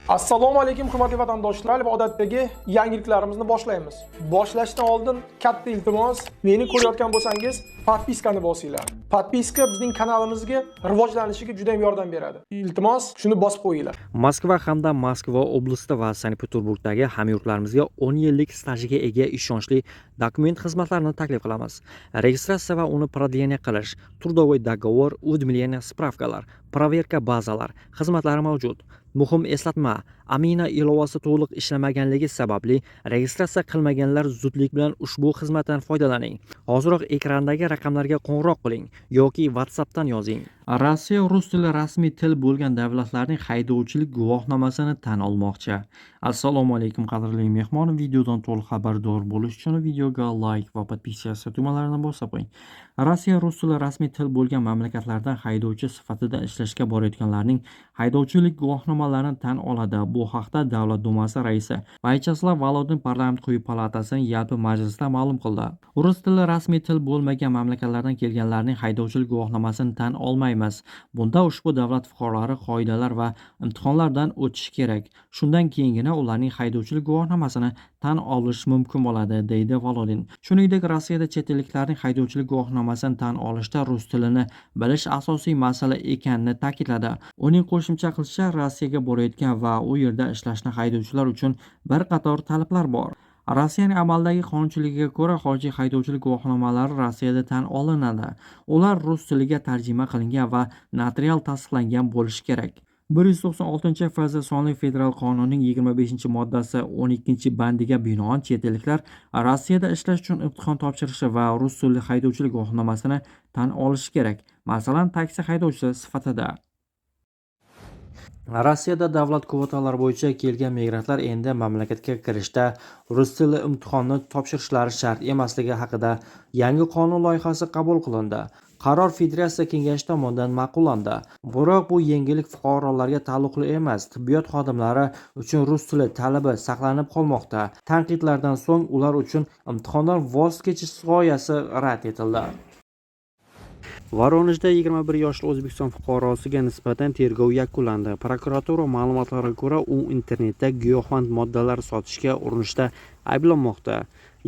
Assalomu alaykum hurmatli vatandoshlar va odatdagi yangiliklarimizni boshlaymiz. Boshlashdan oldin katta iltimos, meni ko'rayotgan bo'lsangiz, podpiskani bosinglar. Podpiska bizning kanalimizga rivojlanishiga juda ham yordam beradi. Iltimos, shuni bosib qo'yinglar. Moskva hamda Moskva oblasti va Sankt-Peterburgdagi hamyurtlarimizga 10 yillik stajiga ega ishonchli dokument xizmatlarini taklif qilamiz. Registratsiya va uni продление qilish, трудовой договор, уведомление, spravkalar, проверка bazalar xizmatlari mavjud. Muhim eslatma, Amina ilovasi to'liq ishlamaganligi sababli registratsiya qilmaganlar zudlik bilan ushbu xizmatdan foydalaning. Hoziroq ekrandagi raqamlarga qo'ng'iroq qiling yoki WhatsAppdan yozing. Rossiya rus tili rasmiy til bo'lgan davlatlarning haydovchilik guvohnomasini tan olmoqchi. Assalomu alaykum qadrli mehmon, videodan to'liq xabardor bo'lish uchun videoga like va podpiskatsiya tugmalarini bosib qo'ying. Rossiya rus tili rasmiy til bo'lgan mamlakatlardan haydovchi sifatida ishlashga borayotganlarning haydovchilik guvohnomalarini tan oladi. Bu haqda Davlat dumasi raisi Vyacheslav Volodin parlament quyi palatasining yalpi majlisida ma'lum qildi. Rus tili rasmiy til bo'lmagan mamlakatlardan kelganlarning haydovchilik guvohnomasini tan olmaymiz. Bunda ushbu davlat fuqarolari qoidalar va imtihonlardan o'tishi kerak. Shundan keyingina ularning haydovchilik guvohnomasini tan olish mumkin bo'ladi, deydi Volodin. Shuningdek, Rossiyada chet elliklarning haydovchilik guvohnomasini tan olishda rus tilini bilish asosiy masala ekanini ta'kidladi. Uning qo'shimcha qilishicha, Rossiyaga borayotgan va u yerda ishlashni haydovchilar uchun bir qator talablar bor. Rossiyaning amaldagi qonunchiligiga ko'ra, xorijiy haydovchilik guvohnomalari Rossiyada tan olinadi. Ular rus tiliga tarjima qilingan va notarial tasdiqlangan bo'lishi kerak. 196 sonli federal qonunning 25-moddasi 12-bandiga binoan chet elliklar Rossiyada ishlash uchun imtihon topshirishi va rus tilli haydovchilik guvohnomasini tan olishi kerak. Masalan, taksi haydovchisi sifatida. Rossiyada davlat kvotalari bo'yicha kelgan migrantlar endi mamlakatga kirishda rus tili imtihonni topshirishlari shart emasligi haqida yangi qonun loyihasi qabul qilindi. Qaror Federatsiya kengashi tomonidan ma'qullandi. Biroq bu yengillik fuqarolarga taalluqli emas. Tibbiyot xodimlari uchun rus tili talabi saqlanib qolmoqda. Tanqidlardan so'ng ular uchun imtihondan voz kechish g'oyasi rad etildi. Voronejda 21 yoshli O'zbekiston fuqarosiga nisbatan tergov yakunlandi. Prokuratura ma'lumotlariga ko'ra, u internetda giyohvand moddalar sotishga urinishda ayblanmoqda.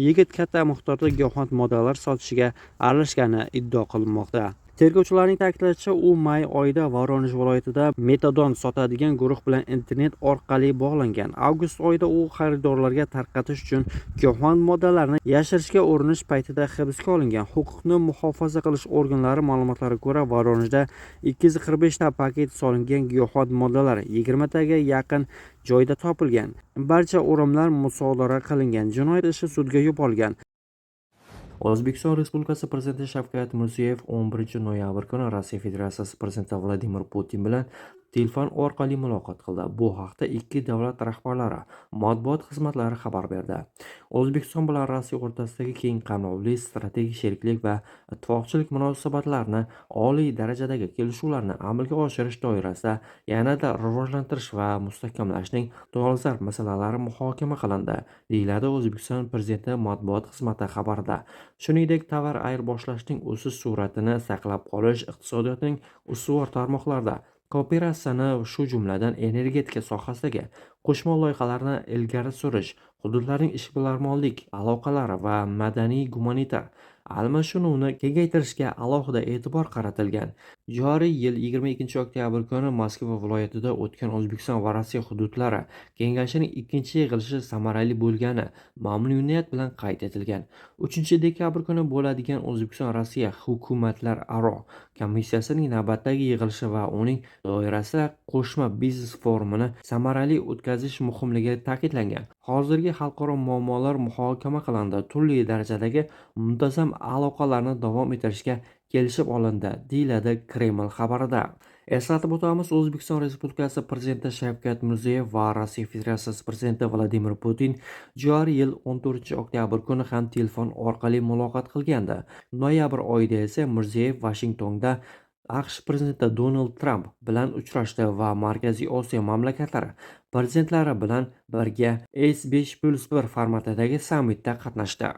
Yigit katta miqdorda giyohvand moddalar sotishiga aralashgani iddia qilinmoqda. Tergovchilarning ta'kidlashicha, u may oyida Voronej viloyatida metadon sotadigan guruh bilan internet orqali bog'langan. Avgust oyida u xaridorlarga tarqatish uchun giyohvand moddalarni yashirishga urinish paytida hibsga olingan. Huquqni muhofaza qilish organlari ma'lumotlariga ko'ra, Voronejda 245 ta paket solingan giyohvand moddalar 20 taga yaqin joyda topilgan. Barcha o'rimlar musodara qilingan. Jinoyat ishi sudga yuborilgan. O'zbekiston Respublikasi Prezidenti Shavkat Mirziyoyev 11 noyabr kuni Rossiya Federatsiyasi Prezidenti Vladimir Putin bilan telefon orqali muloqot qildi. Bu haqda ikki davlat rahbarlari matbuot xizmatlari xabar berdi. O'zbekiston bilan Rossiya o'rtasidagi keng qamrovli strategik sheriklik va ittifoqchilik munosabatlarini oliy darajadagi kelishuvlarni amalga oshirish doirasida yanada rivojlantirish va mustahkamlashning dolzarb masalalari muhokama qilindi, deyiladi O'zbekiston Prezidenti matbuot xizmati xabarida. Shuningdek, tovar ayirboshlashning o'sish sur'atini saqlab qolish, iqtisodiyotning ustuvor tarmoqlarida kooperatsiyani, shu jumladan energetika sohasidagi qo'shma loyihalarni ilgari surish, hududlarning ishbilarmonlik aloqalari va madaniy-gumanitar almashinuvni kengaytirishga alohida e'tibor qaratilgan. Joriy yil 22 oktyabr kuni Moskva viloyatida o'tgan O'zbekiston va Rossiya hududlari kengashining ikkinchi yig'ilishi samarali bo'lgani mamnuniyat bilan qayd etilgan. 3 dekabr kuni bo'ladigan O'zbekiston-Rossiya hukumatlararo komissiyasining navbatdagi yig'ilishi va uning doirasida qo'shma biznes forumini samarali o'tkazish muhimligi ta'kidlangan. Hozirgi xalqaro muammolar muhokama qilindi. Turli darajadagi muntazam aloqalarni davom ettirishga kelishib olindi, deyiladi Kreml xabarida. Eslatib o'tamiz, O'zbekiston Respublikasi Prezidenti Shavkat Mirziyoyev va Rossiya Federatsiyasi Prezidenti Vladimir Putin joriy yil 14 oktyabr kuni ham telefon orqali muloqot qilgandi. Noyabr oyida esa Mirziyoyev Vashingtonda AQSh prezidenti Donald Tramp bilan uchrashdi va Markaziy Osiyo mamlakatlari prezidentlari bilan birga S5+1 formatidagi sammitda qatnashdi.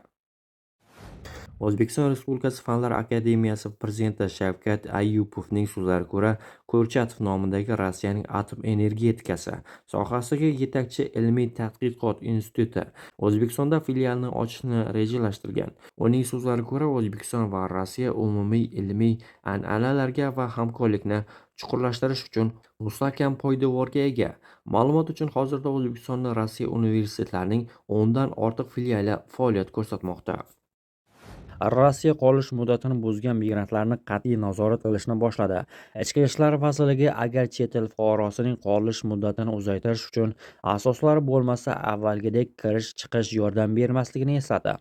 O'zbekiston Respublikasi Fanlar akademiyasi prezidenti Shavkat Ayupovning so'zlariga ko'ra, Kurchatov nomidagi Rossiyaning atom energetikasi sohasidagi yetakchi ilmiy tadqiqot instituti O'zbekistonda filialni ochishni rejalashtirgan. Uning so'zlariga ko'ra, O'zbekiston va Rossiya umumiy ilmiy an'analarga va hamkorlikni chuqurlashtirish uchun mustahkam poydevorga ega. Ma'lumot uchun, hozirda O'zbekistonda Rossiya universitetlarining 10 dan ortiq filiali faoliyat ko'rsatmoqda. Rossiya qolish muddatini buzgan migrantlarni qat'iy nazorat qilishni boshladi. Ichki ishlar vazirligi agar chet el fuqarosining qolish muddatini uzaytirish uchun asoslari bo'lmasa, avvalgidek kirish-chiqish yordam bermasligini eslatdi.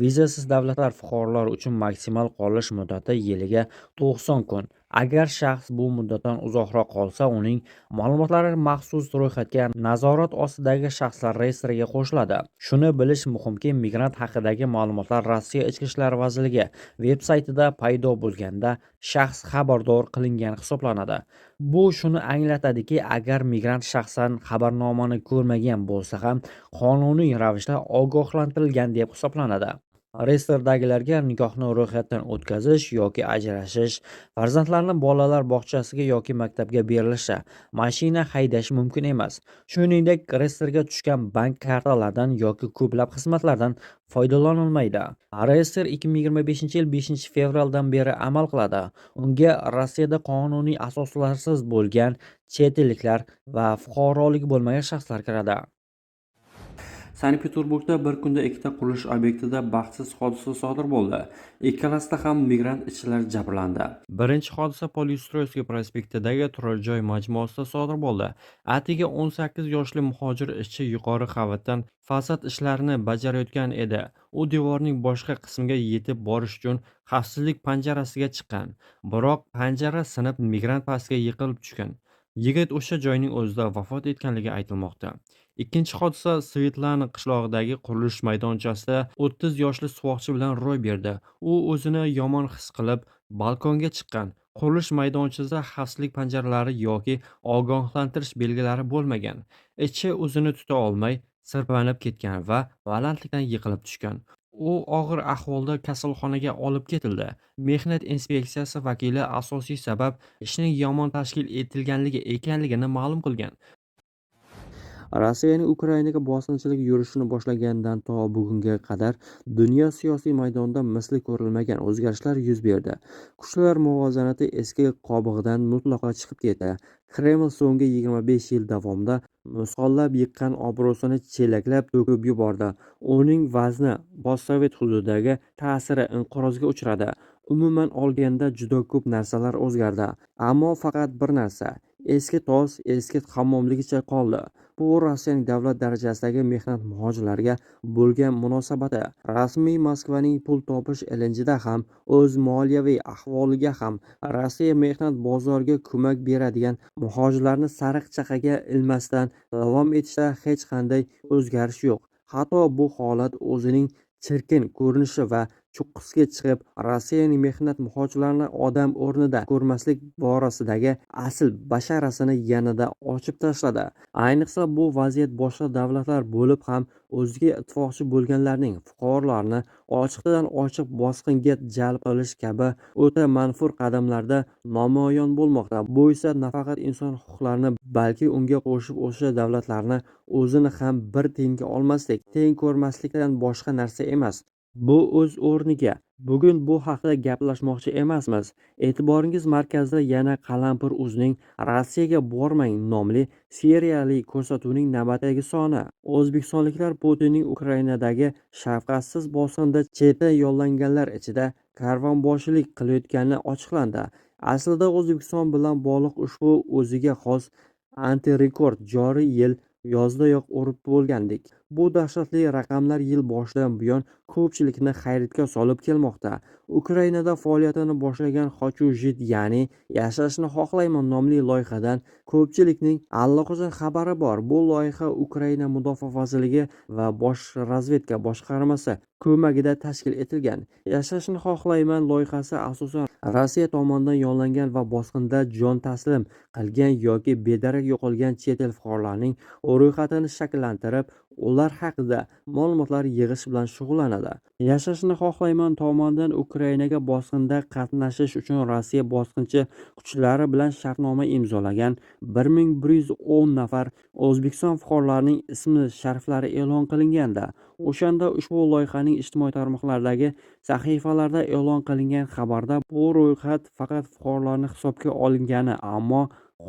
Vizasiz davlatlar fuqarolari uchun maksimal qolish muddati yiliga 90 kun. Agar shaxs bu muddatdan uzoqroq qolsa, uning ma'lumotlari maxsus ro'yxatga nazorat ostidagi shaxslar reyestriga qo'shiladi. Shuni bilish muhimki, migrant haqidagi ma'lumotlar Rossiya Ichki ishlar vazirligi veb-saytida paydo bo'lganda shaxs xabardor qilingan hisoblanadi. Bu shuni anglatadiki, agar migrant shaxsan xabarnomani ko'rmagan bo'lsa ham qonuniy ravishda ogohlantirilgan deb hisoblanadi. Reyestrdagilarga nikohni ro'yxatdan o'tkazish yoki ajrashish, farzandlarni bolalar bog'chasiga yoki maktabga berilishi, mashina haydash mumkin emas. Shuningdek, reyestrga tushgan bank kartalaridan yoki ko'plab xizmatlardan foydalanilmaydi. Reyestr 2025-yil 5-fevraldan beri amal qiladi. Unga Rossiyada qonuniy asoslarsiz bo'lgan chet elliklar va fuqaroligi bo'lmagan shaxslar kiradi. Sankt-Peterburgda bir kunda ikkita qurilish obyektida baxtsiz hodisa sodir bo'ldi. Ikkalasida ham migrant ishchilar jabrlandi. Birinchi hodisa Polyustroyskiy prospektidagi turar joy majmuasida sodir bo'ldi. Atigi 18 yoshli muhojir ishchi yuqori qavatdan fasad ishlarini bajarayotgan edi. U devorning boshqa qismiga yetib borish uchun xavfsizlik panjarasiga chiqqan. Biroq panjara sinib, migrant pastga yiqilib tushgan. Yigit o'sha joyning o'zida vafot etganligi aytilmoqda. Ikkinchi hodisa Svetlana qishlog'idagi qurilish maydonchasida 30 yoshli suvoqchi bilan ro'y berdi. U o'zini yomon his qilib, balkonga chiqqan. Qurilish maydonchasida xavfsizlik panjaralari yoki ogohlantirish belgilari bo'lmagan. Ishchi o'zini tuta olmay, sirpanib ketgan va balandlikdan yiqilib tushgan. U og'ir ahvolda kasalxonaga olib ketildi. Mehnat inspeksiyasi vakili asosiy sabab ishning yomon tashkil etilganligi ekanligini ma'lum qilgan. Rossiyaning Ukrainaga bosqinchilik yurishini boshlaganidan to bugunga qadar dunyo siyosiy maydonida misli ko'rilmagan o'zgarishlar yuz berdi. Kuchlar muvozanati eski qobig'idan mutlaqo chiqib ketdi. Kreml so'nggi 25 yil davomida misqollab yiqqan obro'sini chelaklab to'kib yubordi. Uning vazni postsovet hududidagi ta'siri inqirozga uchradi. Umuman olganda juda ko'p narsalar o'zgardi. Ammo faqat bir narsa eski tos, eski hammomligicha qoldi. Bu Rossiyaning davlat darajasidagi mehnat muhojirlarga bo'lgan munosabati. Rasmiy Moskvaning pul topish ilinjida ham, o'z moliyaviy ahvoliga ham Rossiya mehnat bozoriga ko'mak beradigan muhojirlarni sariq chaqaga ilmasdan davom etishda hech qanday o'zgarish yo'q. Hatto bu holat o'zining chirkin ko'rinishi va cho'qqisiga chiqib, Rossiyaning mehnat muhojirlarini odam o'rnida ko'rmaslik borasidagi asl basharasini yanada ochib tashladi. Ayniqsa bu vaziyat boshqa davlatlar bo'lib ham o'ziga ittifoqchi bo'lganlarning fuqarolarini ochiqdan ochiq bosqinga jalb qilish kabi o'ta manfur qadamlarda namoyon bo'lmoqda. Bu esa nafaqat inson huquqlarini, balki unga qo'shib o'sha davlatlarni o'zini ham bir tengga olmaslik, teng ko'rmaslikdan boshqa narsa emas. Bu o'z o'rniga. Bugun bu haqida gaplashmoqchi emasmiz. E'tiboringiz markazida yana Qalampir.uzning Rossiyaga bormang nomli seriyali ko'rsatuvining navbatdagi soni. O'zbekistonliklar Putinning Ukrainadagi shafqatsiz bosqinda chetga yo'llanganlar ichida karvonboshilik qilayotgani ochiqlandi. Aslida O'zbekiston bilan bog'liq ushbu o'ziga xos antirekord joriy yil yozdayoq urib bo'lgandik. Bu dahshatli raqamlar yil boshidan buyon ko'pchilikni hayratga solib kelmoqda. Ukrainada faoliyatini boshlagan Xochu-Jit, ya'ni Yashashni xohlayman nomli loyihadan ko'pchilikning allaqachon xabari bor. Bu loyiha Ukraina Mudofaa vazirligi va Bosh razvedka boshqarmasi ko'magida tashkil etilgan. Yashashni xohlayman loyihasi asosan Rossiya tomonidan yo'llangan va bosqinda jon taslim qilgan yoki bedarak yo'qolgan chet el fuqarolarining ro'yxatini shakllantirib, ular haqida ma'lumotlar yig'ish bilan shug'ullanadi. Yashashni xohlayman tomonidan Ukrainaga bosqinda qatnashish uchun Rossiya bosqinchi kuchlari bilan shartnoma imzolagan 1110 nafar O'zbekiston fuqarolarining ismi-shariflari e'lon qilinganda, o'shanda ushbu loyihaning ijtimoiy tarmoqlardagi sahifalarda e'lon qilingan xabarda bu ro'yxat faqat fuqarolarni hisobga olingani, ammo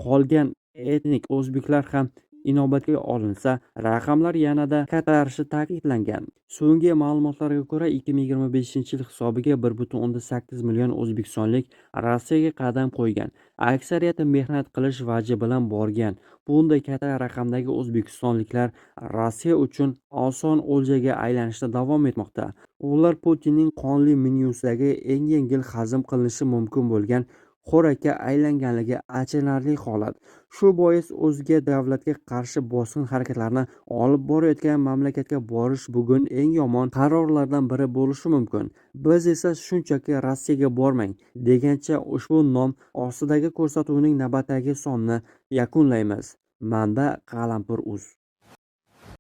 qolgan etnik o'zbeklar ham inobatga olinsa, raqamlar yanada kattarishi ta'kidlangan. So'nggi ma'lumotlarga ko'ra, 2025-yil hisobiga 1,8 million o'zbekistonlik Rossiyaga qadam qo'ygan. Aksariyati mehnat qilish vaji bilan borgan. Bunday katta raqamdagi o'zbekistonliklar Rossiya uchun oson o'ljaga aylanishda davom etmoqda. Ular Putinning qonli menyusidagi eng yengil hazm qilinishi mumkin bo'lgan xo'rakka aylanganligi achinarli holat. Shu bois o'zga davlatga qarshi bosqin harakatlarini olib borayotgan mamlakatga borish bugun eng yomon qarorlardan biri bo'lishi mumkin. Biz esa shunchaki Rossiyaga bormang degancha ushbu nom ostidagi ko'rsatuvning navbatdagi sonini yakunlaymiz. Manba: Qalampir.uz